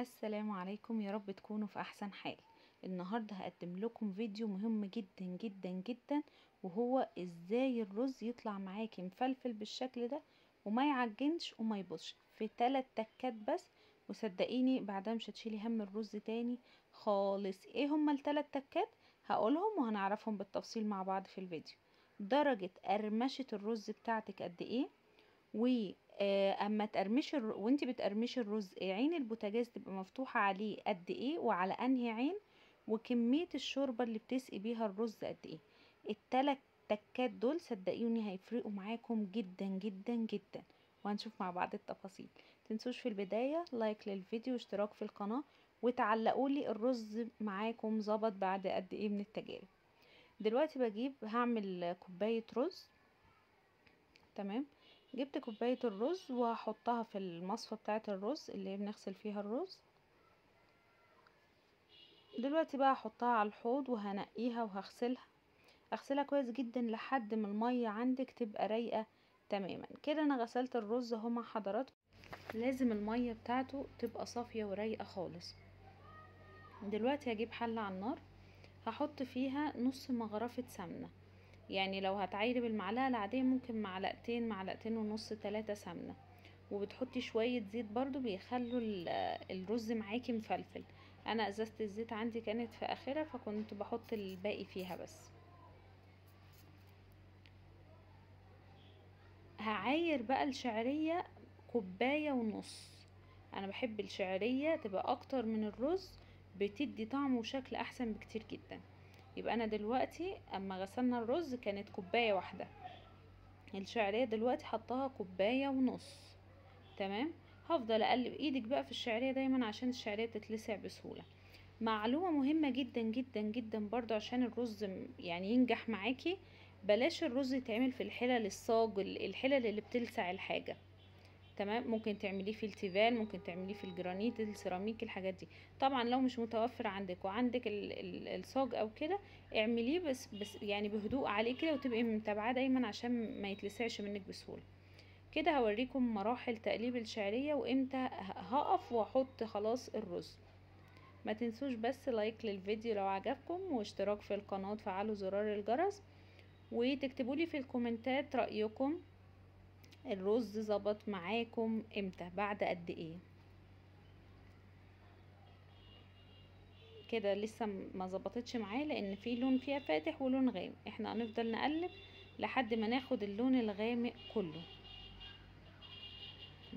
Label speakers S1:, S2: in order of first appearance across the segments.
S1: السلام عليكم، يا رب تكونوا في احسن حال. النهارده هقدم لكم فيديو مهم جدا جدا جدا، وهو ازاي الرز يطلع معاكي مفلفل بالشكل ده وما يعجنش وما يبوظش في 3 تكات بس. وصدقيني بعدها مش هتشيلي هم الرز تاني خالص. ايه هما ال3 تكات؟ هقولهم وهنعرفهم بالتفصيل مع بعض في الفيديو. درجة قرمشة الرز بتاعتك قد ايه، اما تقرمشي وانتي بتقرمشي الرز عين البوتاجاز تبقى مفتوحة عليه قد ايه وعلى انهي عين، وكمية الشوربة اللي بتسقي بيها الرز قد ايه. ال3 تكات دول صدقوني هيفرقوا معاكم جدا جدا جدا، وهنشوف مع بعض التفاصيل. متنسوش في البداية لايك للفيديو واشتراك في القناة، وتعلقولي الرز معاكم ظبط بعد قد ايه من التجارب. دلوقتي هعمل كوباية رز. تمام، جبت كوباية الرز وهحطها في المصفى بتاعة الرز اللي بنغسل فيها الرز. دلوقتي بقى هحطها على الحوض وهنقيها اغسلها كويس جدا لحد ما المية عندك تبقى رايقة تماما كده. انا غسلت الرز اهو مع حضراتكم، لازم المية بتاعته تبقى صافية ورايقة خالص. دلوقتي هجيب حلة على النار، هحط فيها نص مغرفة سمنة. يعني لو هتعايري بالمعلقة العادية ممكن معلقتين ونص 3 سمنة، وبتحطي شوية زيت برضو بيخلوا الرز معاكي مفلفل. انا ازازة الزيت عندي كانت في اخرها فكنت بحط الباقي فيها بس. هعاير بقى الشعرية كوباية ونص. انا بحب الشعرية تبقى اكتر من الرز، بتدي طعم وشكل احسن بكتير جدا. يبقى انا دلوقتي اما غسلنا الرز كانت كوباية واحدة، الشعرية دلوقتي حطها كوباية ونص. تمام، هفضل اقلب ايدك بقى في الشعرية دايما عشان الشعرية تتلسع بسهولة. معلومة مهمة جدا جدا جدا برضو عشان الرز يعني ينجح معاكي، بلاش الرز يتعمل في الحلل الصاج، الحلل اللي بتلسع الحاجة. تمام، ممكن تعمليه في التيفال، ممكن تعمليه في الجرانيت السيراميك الحاجات دي. طبعا لو مش متوفر عندك وعندك الصاج او كده اعمليه، بس يعني بهدوء عليه كده وتبقي متابعاه دايما عشان ما يتلسعش منك بسهولة. كده هوريكم مراحل تقليب الشعرية وامتى هقف واحط خلاص الرز. ما تنسوش بس لايك للفيديو لو عجبكم، واشتراك في القناة وتفعلوا زرار الجرس، وتكتبولي في الكومنتات رأيكم الرز ظبط معاكم امتى بعد قد ايه. كده لسه ما ظبطتش معايا لان في لون فيها فاتح ولون غامق، احنا هنفضل نقلب لحد ما ناخد اللون الغامق كله.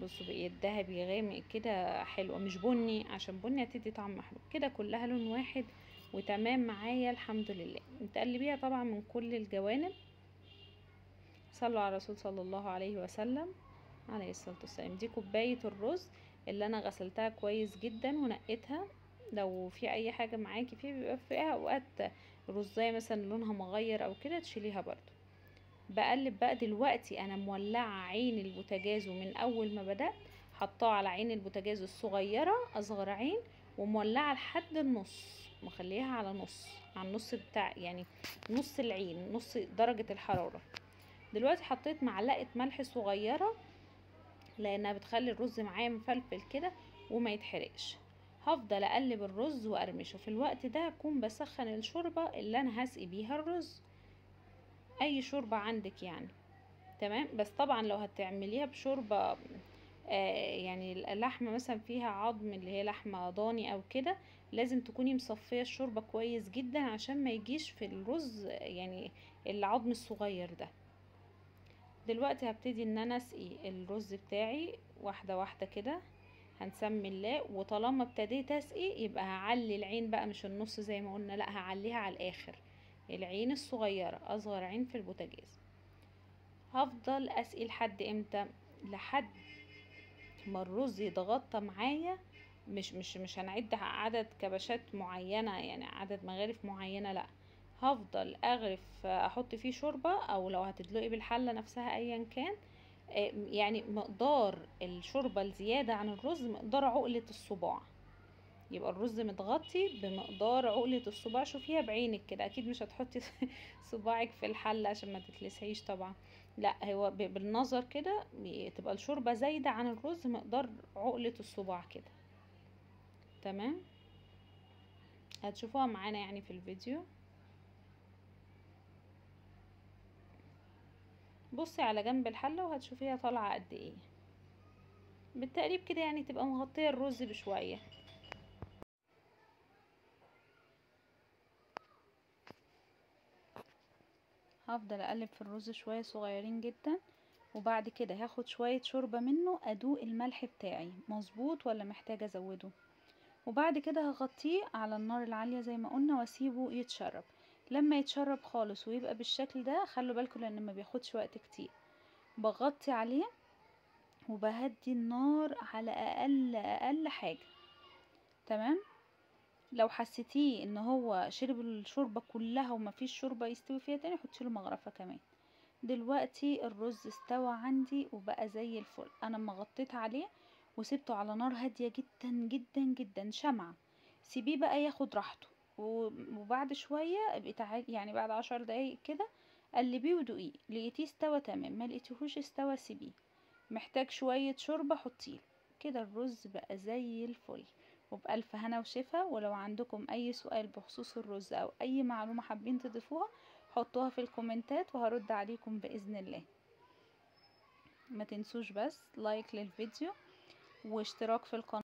S1: بصوا بقى الذهبي غامق كده حلو، مش بني عشان بني هتدي طعم حلو. كده كلها لون واحد وتمام معايا الحمد لله. نتقلبيها طبعا من كل الجوانب. صلوا على الرسول صلى الله عليه وسلم عليه الصلاة والسلام. دي كوباية الرز اللي انا غسلتها كويس جدا ونقيتها. لو في اي حاجة معاكي فيه بيبقى فيها اوقات رزاية مثلا لونها مغير او كده تشيليها برضو. بقلب بقى دلوقتي انا مولعة عين البوتاجاز، ومن اول ما بدأت حطاه على عين البوتاجاز الصغيرة اصغر عين، ومولعة لحد النص، مخليها على نص، على النص بتاع يعني نص العين، نص درجة الحرارة. دلوقتي حطيت معلقة ملح صغيرة لانها بتخلي الرز معايا مفلفل كده وما يتحرقش. هفضل اقلب الرز وارمشه. في الوقت ده هكون بسخن الشوربة اللي انا هسقي بيها الرز، اي شوربة عندك يعني. تمام، بس طبعا لو هتعمليها بشوربة يعني اللحمة مثلا فيها عظم اللي هي لحمة ضاني او كده، لازم تكوني مصفية الشوربة كويس جدا عشان ما يجيش في الرز يعني العظم الصغير ده. دلوقتي هبتدي ان انا اسقي الرز بتاعي واحدة واحدة كده، هنسمي الله. وطالما ابتديت اسقي يبقى هعلي العين بقى، مش النص زي ما قلنا، لا هعليها على الاخر، العين الصغيرة اصغر عين في البوتاجاز. هفضل اسقي لحد امتى؟ لحد ما الرز يتغطى معايا. مش هنعد عدد كبشات معينة يعني عدد مغارف معينة، لا هفضل اغرف احط فيه شوربة، او لو هتدلقي بالحلة نفسها ايا كان. يعني مقدار الشوربة الزيادة عن الرز مقدار عقلة الصباع، يبقى الرز متغطي بمقدار عقلة الصباع. شوفيها بعينك كده، اكيد مش هتحطي صباعك في الحلة عشان ما تتلسعيش طبعا، لا هو بالنظر كده تبقى الشوربة زايدة عن الرز مقدار عقلة الصباع كده. تمام، هتشوفوها معانا يعني في الفيديو. بصي على جنب الحلة وهتشوفيها طالعة قد ايه بالتقريب كده، يعني تبقى مغطية الرز بشوية. هفضل اقلب في الرز شوية صغيرين جدا، وبعد كده هاخد شوية شوربة منه ادوق الملح بتاعي مظبوط ولا محتاجة ازوده، وبعد كده هغطيه على النار العالية زي ما قلنا واسيبه يتشرب. لما يتشرب خالص ويبقى بالشكل ده، خلوا بالكم لان ما بياخدش وقت كتير، بغطي عليه وبهدي النار على اقل حاجة. تمام، لو حسيتيه ان هو شرب الشوربة كلها ومفيش شوربة يستوي فيها تاني، حطيله مغرفة كمان. دلوقتي الرز استوى عندي وبقى زي الفل. انا ما غطيت عليه وسبته على نار هادية جدا جدا جدا، شمعة. سيبيه بقى ياخد راحته، وبعد شوية ابقي تعالي يعني بعد 10 دقايق كده قلبيه ودوقيه، لقيتيه استوى تمام، ما لقيتيهوش استوى سيبيه. محتاج شوية شوربة حطيه. كده الرز بقى زي الفل، وبألف هنا وشفا. ولو عندكم اي سؤال بخصوص الرز او اي معلومة حابين تضيفوها، حطوها في الكومنتات وهرد عليكم بإذن الله. ما تنسوش بس لايك للفيديو واشتراك في القناة.